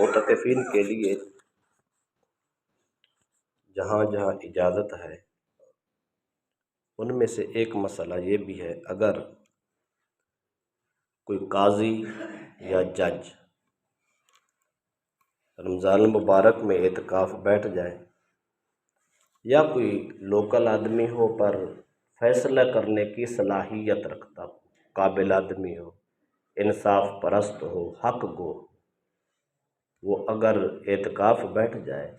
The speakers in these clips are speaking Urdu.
معتکفین کے لیے جہاں جہاں اجازت ہے ان میں سے ایک مسئلہ یہ بھی ہے، اگر کوئی قاضی یا جج رمضان المبارک میں اعتکاف بیٹھ جائے، یا کوئی لوکل آدمی ہو پر فیصلہ کرنے کی صلاحیت رکھتا ہو، قابل آدمی ہو، انصاف پرست ہو، حق گو، وہ اگر اعتکاف بیٹھ جائے،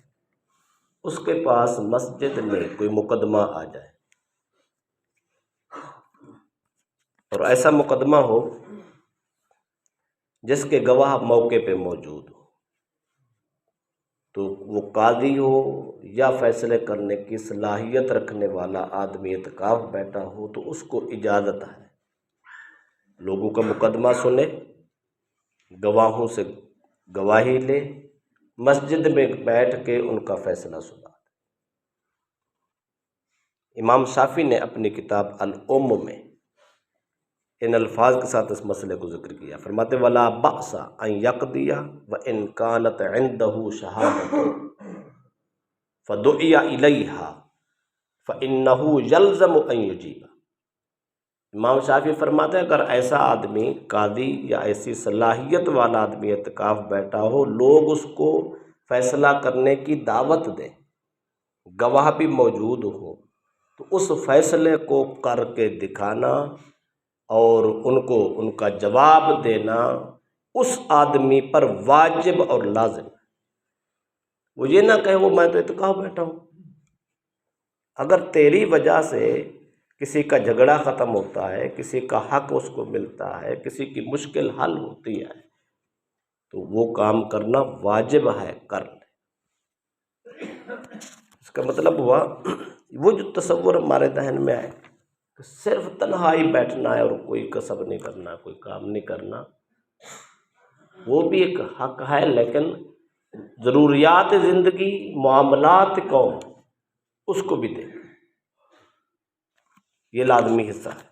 اس کے پاس مسجد میں کوئی مقدمہ آ جائے اور ایسا مقدمہ ہو جس کے گواہ موقع پہ موجود ہو، تو وہ قاضی ہو یا فیصلے کرنے کی صلاحیت رکھنے والا آدمی اعتکاف بیٹھا ہو تو اس کو اجازت ہے لوگوں کا مقدمہ سنے، گواہوں سے گواہی لے، مسجد میں بیٹھ کے ان کا فیصلہ سنا۔ امام شافعی نے اپنی کتاب الام میں ان الفاظ کے ساتھ اس مسئلے کو ذکر کیا، فرماتے وَلَا بَأْسَ أَن يَقْضِيَ وَإِن كَانَتْ عِنْدَهُ شَهَادَةٌ فَدُعِيَ إِلَيْهَا فَإِنَّهُ يَلْزَمُ أَن يُجِيبَ۔ امام شافعی فرماتے ہیں اگر ایسا آدمی قاضی یا ایسی صلاحیت والا آدمی اعتکاف بیٹھا ہو، لوگ اس کو فیصلہ کرنے کی دعوت دیں، گواہ بھی موجود ہو، تو اس فیصلے کو کر کے دکھانا اور ان کو ان کا جواب دینا اس آدمی پر واجب اور لازم ہے۔ وہ یہ نہ کہے وہ میں تو اعتکاف بیٹھا ہوں۔ اگر تیری وجہ سے کسی کا جھگڑا ختم ہوتا ہے، کسی کا حق اس کو ملتا ہے، کسی کی مشکل حل ہوتی ہے، تو وہ کام کرنا واجب ہے، کر لے۔ اس کا مطلب ہوا وہ جو تصور ہمارے ذہن میں ہے کہ صرف تنہائی بیٹھنا ہے اور کوئی کسب نہیں کرنا، کوئی کام نہیں کرنا، وہ بھی ایک حق ہے، لیکن ضروریات زندگی، معاملات قوم، اس کو بھی دے، یہ لازمی حصہ ہے۔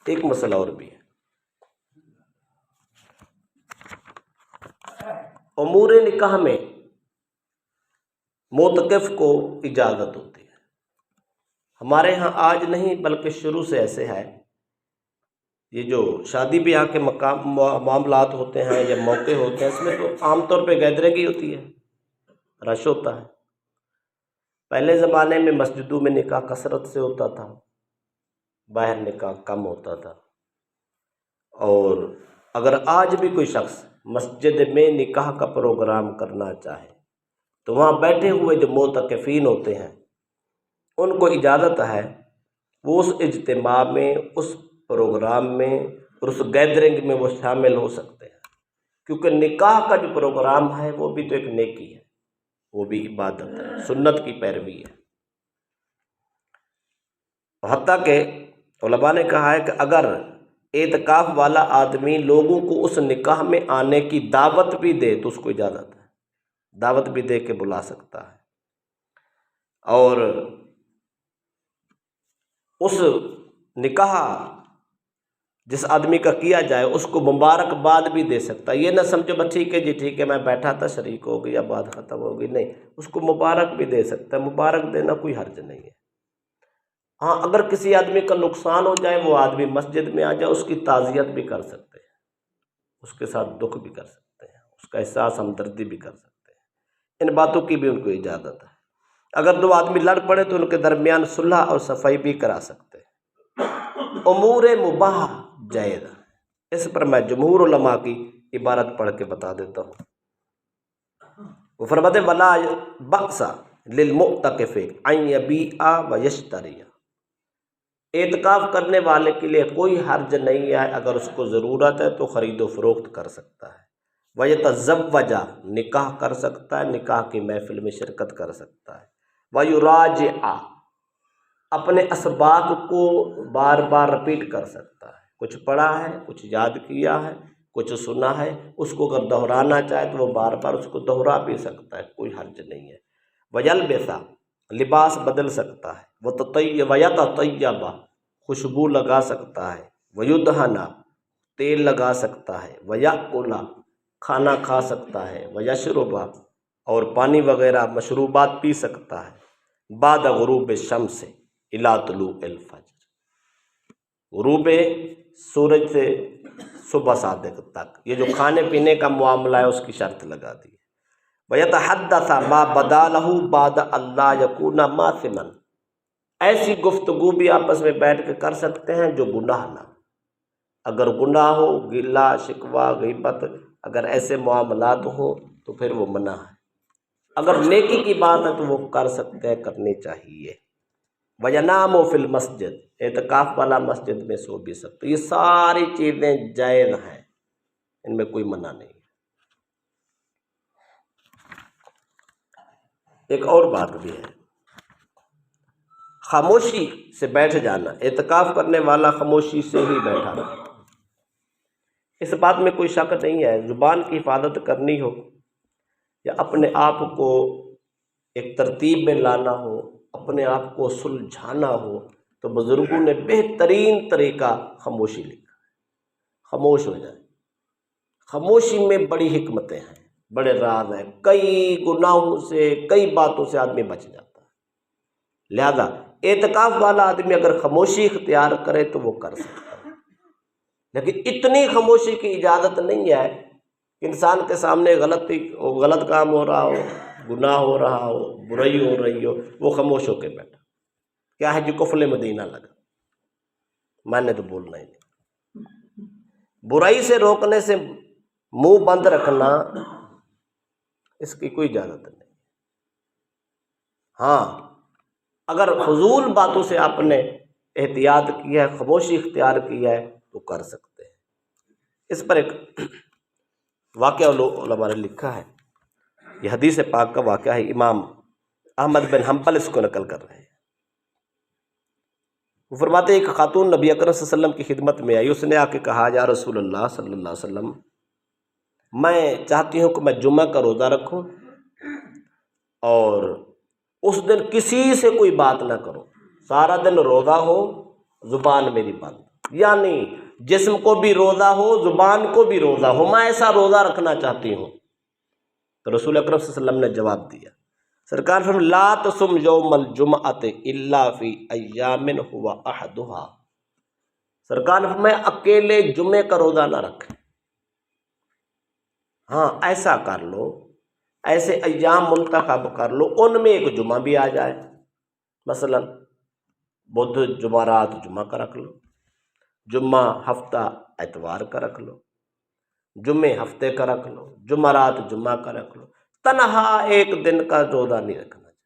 ایک مسئلہ اور بھی ہے، امور نکاح میں معتکف کو اجازت ہوتی ہے۔ ہمارے ہاں آج نہیں بلکہ شروع سے ایسے ہے، یہ جو شادی بیاہ کے معاملات ہوتے ہیں یا موقع ہوتے ہیں، اس میں تو عام طور پہ گیدرنگ ہی ہوتی ہے، رش ہوتا ہے۔ پہلے زمانے میں مسجدوں میں نکاح کثرت سے ہوتا تھا، باہر نکاح کم ہوتا تھا، اور اگر آج بھی کوئی شخص مسجد میں نکاح کا پروگرام کرنا چاہے تو وہاں بیٹھے ہوئے جو معتکفین ہوتے ہیں ان کو اجازت ہے وہ اس اجتماع میں، اس پروگرام میں اور اس گیدرنگ میں وہ شامل ہو سکتے ہیں، کیونکہ نکاح کا جو پروگرام ہے وہ بھی تو ایک نیکی ہے، وہ بھی عبادت ہے، سنت کی پیروی ہے۔ حتیٰ کہ علماء نے کہا ہے کہ اگر اعتکاف والا آدمی لوگوں کو اس نکاح میں آنے کی دعوت بھی دے تو اس کو اجازت ہے، دعوت بھی دے کے بلا سکتا ہے، اور اس نکاح جس آدمی کا کیا جائے اس کو مبارکباد بھی دے سکتا ہے۔ یہ نہ سمجھو بس ٹھیک ہے جی ٹھیک ہے میں بیٹھا تھا، شریک ہو گئی، اب بات ختم ہو گئی، نہیں، اس کو مبارک بھی دے سکتا ہے، مبارک دینا کوئی حرج نہیں ہے۔ ہاں اگر کسی آدمی کا نقصان ہو جائے، وہ آدمی مسجد میں آ جائے، اس کی تعزیت بھی کر سکتے ہیں، اس کے ساتھ دکھ بھی کر سکتے ہیں، اس کا احساس ہمدردی بھی کر سکتے ہیں، ان باتوں کی بھی ان کو اجازت ہے۔ اگر دو آدمی لڑ پڑے تو ان کے درمیان صلح اور صفائی بھی کرا سکتے ہیں۔ امور مباح جائز، اس پر میں جمہور علماء کی عبارت پڑھ کے بتا دیتا ہوں۔ وہ فرماتے ولا بأس للمعتکف ان یبیع ویشتری، اعتکاف کرنے والے کے لیے کوئی حرج نہیں ہے، اگر اس کو ضرورت ہے تو خرید و فروخت کر سکتا ہے، ویتزوج، نکاح کر سکتا ہے، نکاح کی محفل میں شرکت کر سکتا ہے، ویراجع، اپنے اسباق کو بار بار رپیٹ کر سکتا ہے، کچھ پڑھا ہے، کچھ یاد کیا ہے، کچھ سنا ہے، اس کو اگر دہرانا چاہے تو وہ بار بار اس کو دہرا بھی سکتا ہے، کوئی حرج نہیں ہے۔ ویلبس، لباس بدل سکتا ہے، ویتطیب، خوشبو لگا سکتا ہے، ویدہن، تیل لگا سکتا ہے، ویأکل، کھانا کھا سکتا ہے، ویشربا اور پانی وغیرہ مشروبات پی سکتا ہے، بعد غروب الشمس الی طلوع الفجر، غروب سورج سے صبح صادق تک، یہ جو کھانے پینے کا معاملہ ہے اس کی شرط لگا دی۔ وَيَتَحَدَّثَ مَا بَدَا لَهُ بَعْدَ أَلَّا يَكُونَ مَاثِمًا، ایسی گفتگو بھی آپس میں بیٹھ کے کر سکتے ہیں جو گناہ نہ ہو۔ اگر گناہ ہو، گلہ شکوہ غیبت، اگر ایسے معاملات ہوں تو پھر وہ منع ہے۔ اگر نیکی کی بات ہے تو وہ کر سکتے ہیں، کرنی چاہیے۔ وَيَنَامُ فِي الْمَسْجِدِ، اعتکاف والا مسجد میں سو بھی سکتے، یہ ساری چیزیں جائز ہیں، ان میں کوئی منع نہیں ہے۔ ایک اور بات بھی ہے، خاموشی سے بیٹھ جانا، اعتکاف کرنے والا خاموشی سے ہی بیٹھا رہے، اس بات میں کوئی شک نہیں ہے۔ زبان کی حفاظت کرنی ہو یا اپنے آپ کو ایک ترتیب میں لانا ہو، اپنے آپ کو سلجھانا ہو، تو بزرگوں نے بہترین طریقہ خاموشی لکھا ہے، خاموش ہو جائے۔ خاموشی میں بڑی حکمتیں ہیں، بڑے راز ہیں، کئی گناہوں سے، کئی باتوں سے آدمی بچ جاتا ہے۔ لہذا اعتکاف والا آدمی اگر خاموشی اختیار کرے تو وہ کر سکتا ہے، لیکن اتنی خاموشی کی اجازت نہیں ہے کہ انسان کے سامنے غلط کام ہو رہا ہو، گناہ ہو رہا ہو، برائی ہو رہی ہو، وہ خاموش ہو کے بیٹھا۔ کیا ہے جو قفل مدینہ لگا، میں نے تو بولنا ہی نہیں۔ برائی سے روکنے سے منہ بند رکھنا، اس کی کوئی اجازت نہیں۔ ہاں، اگر فضول باتوں سے آپ نے احتیاط کی ہے، خاموشی اختیار کی ہے تو کر سکتے ہیں۔ اس پر ایک واقعہ علماء نے لکھا ہے، یہ حدیث پاک کا واقعہ ہے، امام احمد بن حنبل اس کو نقل کر رہے ہیں۔ وہ فرماتے ہیں ایک خاتون نبی اکرم صلی اللہ علیہ وسلم کی خدمت میں آئی، اس نے آ کے کہا یا رسول اللہ صلی اللہ علیہ وسلم، میں چاہتی ہوں کہ میں جمعہ کا روزہ رکھوں اور اس دن کسی سے کوئی بات نہ کروں، سارا دن روزہ ہو، زبان میری بند، یعنی جسم کو بھی روزہ ہو، زبان کو بھی روزہ ہو، میں ایسا روزہ رکھنا چاہتی ہوں۔ تو رسول اکرم صلی اللہ علیہ وسلم نے جواب دیا، سرکار فرمایا لا تصم یوم الجمعۃ الا فی ایام هو احدها، سرکار فرمایا اکیلے جمعے کا روزہ نہ رکھیں، ہاں ایسا کر لو، ایسے ایام منتخب کر لو ان میں ایک جمعہ بھی آ جائے، مثلا بدھ جمعرات جمعہ کا رکھ لو، جمعہ ہفتہ اتوار کا رکھ لو، جمعے ہفتے کا رکھ لو، جمعرات جمعہ کا رکھ لو، تنہا ایک دن کا روزہ نہیں رکھنا چاہیے،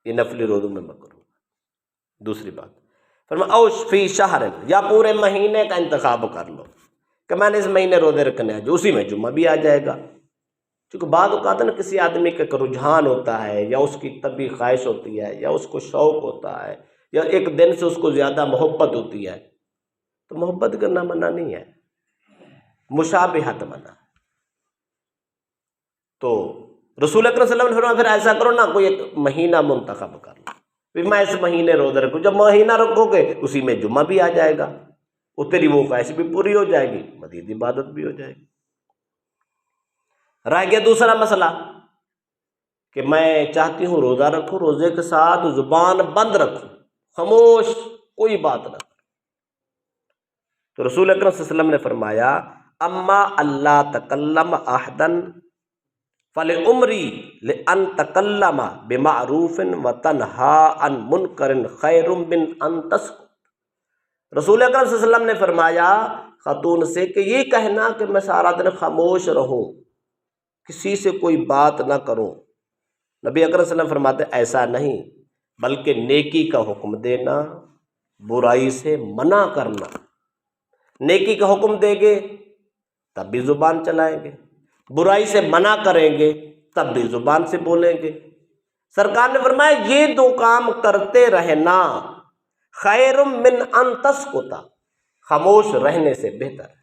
یہ نفلی روزوں میں مکروہ ہے۔ دوسری بات فرمایا اوش فی شہر، یا پورے مہینے کا انتخاب کر لو کہ میں نے اس مہینے روزے رکھنے ہیں، جو اسی میں جمعہ بھی آ جائے گا، کیونکہ بعض اوقات نا کسی آدمی کا رجحان ہوتا ہے، یا اس کی طبی خواہش ہوتی ہے، یا اس کو شوق ہوتا ہے، یا ایک دن سے اس کو زیادہ محبت ہوتی ہے، تو محبت کرنا منع نہیں ہے، مشابہت منع۔ تو رسول اکرم صلی اللہ علیہ وسلم پھر ایسا کرو نا، کوئی ایک مہینہ منتخب کر لو، پھر میں اس مہینے روزہ رکھوں، جب مہینہ رکھو گے اسی میں جمعہ بھی آ جائے گا، وہ تیری وہ خواہش بھی پوری ہو جائے گی، مزید عبادت بھی ہو جائے گی۔ رہ گیا دوسرا مسئلہ کہ میں چاہتی ہوں روزہ رکھوں، روزے کے ساتھ زبان بند رکھوں، خاموش، کوئی بات نہ کروں، تو رسول اکرم صلی اللہ علیہ وسلم نے فرمایا اما اللہ تکلم احدن فلعمری لان تکلم بمعروف وتنہا عن منکر خیر من ان تسکت، رسول اکرم صلی اللہ علیہ وسلم نے فرمایا خاتون سے کہ یہ کہنا کہ میں سارا دن خاموش رہوں، کسی سے کوئی بات نہ کروں، نبی اکرم صلی اللہ علیہ وسلم فرماتے ایسا نہیں، بلکہ نیکی کا حکم دینا، برائی سے منع کرنا، نیکی کا حکم دیں گے تب بھی زبان چلائیں گے، برائی سے منع کریں گے تب بھی زبان سے بولیں گے۔ سرکار نے فرمایا یہ دو کام کرتے رہنا خیر من ان تسکت، خاموش رہنے سے بہتر ہے۔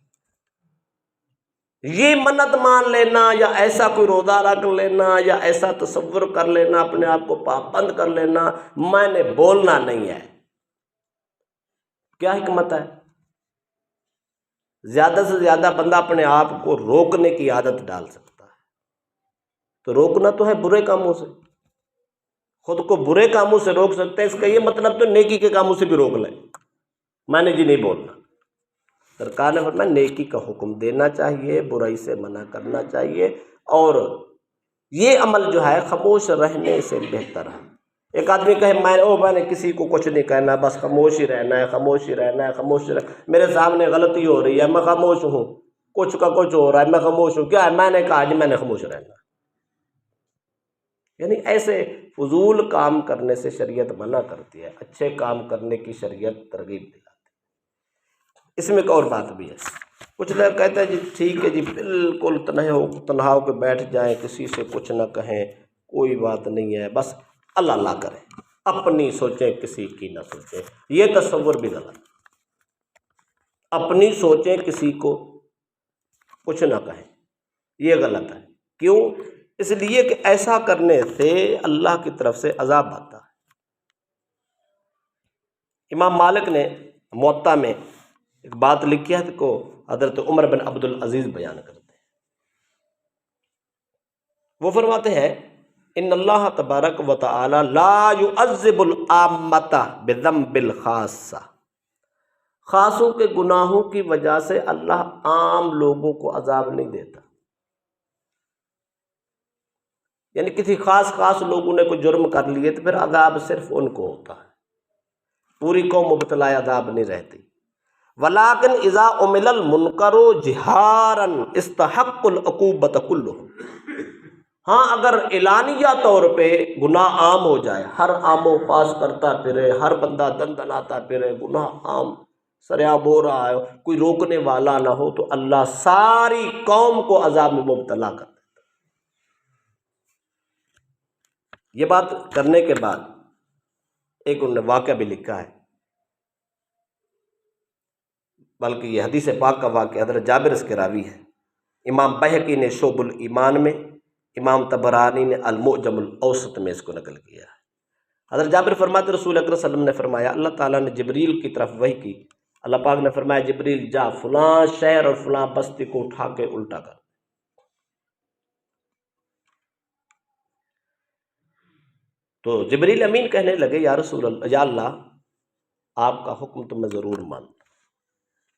یہ منت مان لینا یا ایسا کوئی روزہ رکھ لینا یا ایسا تصور کر لینا، اپنے آپ کو پابند کر لینا میں نے بولنا نہیں ہے، کیا حکمت ہے؟ زیادہ سے زیادہ بندہ اپنے آپ کو روکنے کی عادت ڈال سکتا ہے۔ تو روکنا تو ہے برے کاموں سے، خود کو برے کاموں سے روک سکتے ہیں، اس کا یہ مطلب تو نیکی کے کاموں سے بھی روک لیں، میں نے جی نہیں بولنا۔ سرکار نے فرمایا نیکی کا حکم دینا چاہیے، برائی سے منع کرنا چاہیے، اور یہ عمل جو ہے خاموش رہنے سے بہتر ہے۔ ایک آدمی کہے میں نے کسی کو کچھ نہیں کہنا، بس خاموش ہی رہنا ہے، خاموش ہی رہنا ہے، خاموش رہنا، میرے سامنے غلطی ہو رہی ہے میں خاموش ہوں، کچھ کا کچھ ہو رہا ہے میں خاموش ہوں، کیا ہے میں نے کہا جی میں نے خاموش رہنا۔ یعنی ایسے فضول کام کرنے سے شریعت منع کرتی ہے، اچھے کام کرنے کی شریعت ترغیب دلاتی ہے۔ اس میں ایک اور بات بھی ہے، کچھ لوگ کہتے ہیں جی ٹھیک ہے جی بالکل تنہا ہو کے بیٹھ جائیں، کسی سے کچھ نہ کہیں، کوئی بات نہیں ہے، بس اللہ اللہ کریں، اپنی سوچیں کسی کی نہ سوچیں۔ یہ تصور بھی غلط، اپنی سوچیں کسی کو کچھ نہ کہیں، یہ غلط ہے۔ کیوں؟ اس لیے کہ ایسا کرنے سے اللہ کی طرف سے عذاب آتا ہے۔ امام مالک نے موطا میں ایک بات لکھی ہے کو حضرت عمر بن عبد العزیز بیان کرتے ہیں۔ وہ فرماتے ہیں ان اللہ تبارک و تعالی لا يعذب العامۃ بذنب الخاصہ، خاصوں کے گناہوں کی وجہ سے اللہ عام لوگوں کو عذاب نہیں دیتا۔ یعنی کسی خاص لوگوں نے کوئی جرم کر لیے تو پھر عذاب صرف ان کو ہوتا ہے، پوری قوم مبتلا عذاب نہیں رہتی۔ ولیکن اذا عمل المنکر جہارا استحق العقوبۃ کلہ، ہاں اگر اعلانیہ طور پہ گناہ عام ہو جائے، ہر عام و پاس کرتا پھرے، ہر بندہ دندناتا پھرے، گناہ عام سریاب ہو رہا ہے، کوئی روکنے والا نہ ہو، تو اللہ ساری قوم کو عذاب میں مبتلا کر دیتا۔ یہ بات کرنے کے بعد ایک انہوں نے واقعہ بھی لکھا ہے، بلکہ یہ حدیث پاک کا واقعہ حضرت جابر اس کے راوی ہے، امام بہقی نے شعب الایمان میں، امام طبرانی نے المعجم الاوسط میں اس کو نقل کیا ہے۔ حضرت جابر فرماتے رسول اکرم صلی اللہ علیہ وسلم نے فرمایا اللہ تعالیٰ نے جبریل کی طرف وحی کی، اللہ پاک نے فرمایا جبریل جا فلاں شہر اور فلاں بستی کو اٹھا کے الٹا کر۔ تو جبریل امین کہنے لگے یا رسول اللہ، یا اللہ آپ کا حکم تو میں ضرور مانتا،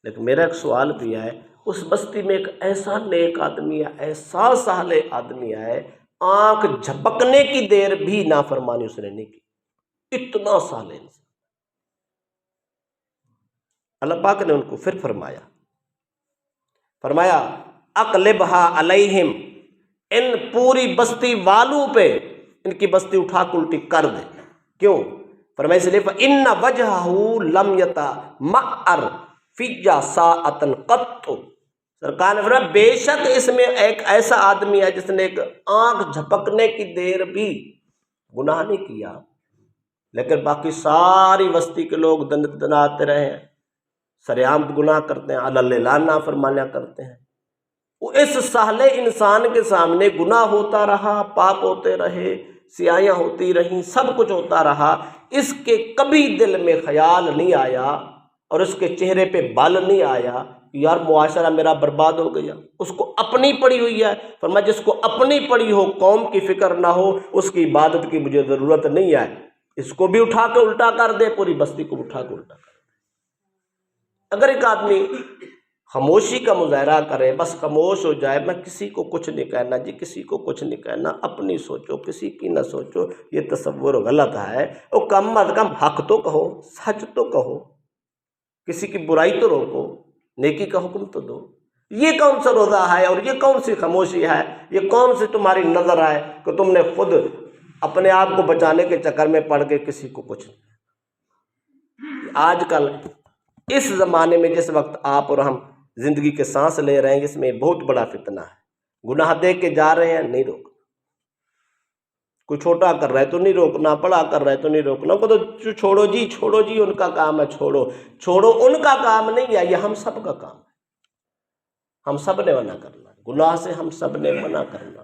لیکن میرا ایک سوال بھی ہے، اس بستی میں ایک ایسا نیک آدمی ہے، ایسا صالح آدمی ہے، آنکھ جھپکنے کی دیر بھی نافرمانی اس نے نہیں کی، اتنا صالح انسان۔ اللہ پاک نے ان کو پھر فرمایا اقلبھا علیہم، ان پوری بستی والوں پہ ان کی بستی اٹھا کے الٹی کر دے۔ کیوں؟ فرمایا اس لیے فإن وجہہ لم یتمعر فی ساعۃ قط، سرکار نے فرمایا بے شک اس میں ایک ایسا آدمی ہے جس نے ایک آنکھ جھپکنے کی دیر بھی گناہ نہیں کیا، لیکن باقی ساری بستی کے لوگ دناتے رہے ہیں، سریعام گناہ کرتے ہیں، اللہ نافرمانیاں کرتے ہیں۔ وہ اس صالح انسان کے سامنے گناہ ہوتا رہا، پاپ ہوتے رہے، سیاہیاں ہوتی رہیں، سب کچھ ہوتا رہا، اس کے کبھی دل میں خیال نہیں آیا اور اس کے چہرے پہ بال نہیں آیا یار معاشرہ میرا برباد ہو گیا۔ اس کو اپنی پڑی ہوئی ہے، فرمایا جس کو اپنی پڑی ہو، قوم کی فکر نہ ہو، اس کی عبادت کی مجھے ضرورت نہیں ہے، اس کو بھی اٹھا کے الٹا کر دے، پوری بستی کو اٹھا کے الٹا کر دے۔ اگر ایک آدمی خاموشی کا مظاہرہ کرے، بس خاموش ہو جائے، میں کسی کو کچھ نہیں کہنا جی، کسی کو کچھ نہیں کہنا، اپنی سوچو کسی کی نہ سوچو، یہ تصور غلط ہے۔ اور کم از کم حق تو کہو، سچ تو کہو، کسی کی برائی تو روکو، نیکی کا حکم تو دو۔ یہ کون سا روزہ ہے اور یہ کون سی خاموشی ہے، یہ کون سی تمہاری نظر ہے کہ تم نے خود اپنے آپ کو بچانے کے چکر میں پڑ کے کسی کو کچھ نہیں۔ آج کل اس زمانے میں جس وقت آپ اور ہم زندگی کے سانس لے رہے ہیں، اس میں بہت بڑا فتنہ ہے، گناہ دے کے جا رہے ہیں، نہیں روکنا، کوئی چھوٹا کر رہا ہے تو نہیں روکنا، بڑا کر رہا ہے تو نہیں روکنا، کو تو چھوڑو جی ان کا کام ہے، چھوڑو ان کا کام نہیں ہے، یہ ہم سب کا کام ہے، ہم سب نے منع کرنا، گناہ سے ہم سب نے منع کرنا۔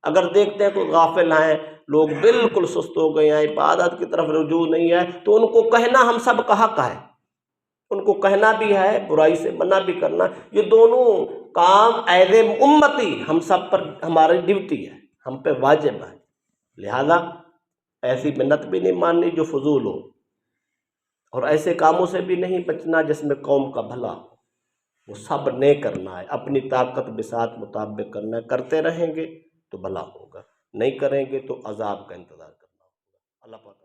اگر دیکھتے ہیں کوئی غافل ہیں، لوگ بالکل سست ہو گئے ہیں، عبادت کی طرف رجوع نہیں ہے، تو ان کو کہنا ہم سب کا حق ہے، ان کو کہنا بھی ہے، برائی سے منع بھی کرنا، یہ دونوں کام ایز اے امتی ہم سب پر ہماری ڈیوٹی ہے، ہم پہ واجب ہے۔ لہذا ایسی منت بھی نہیں ماننی جو فضول ہو، اور ایسے کاموں سے بھی نہیں بچنا جس میں قوم کا بھلا ہو۔ وہ سب نے کرنا ہے، اپنی طاقت بساط مطابق کرنا ہے، کرتے رہیں گے تو بھلا ہوگا، نہیں کریں گے تو عذاب کا انتظار کرنا ہوگا۔ اللہ پاک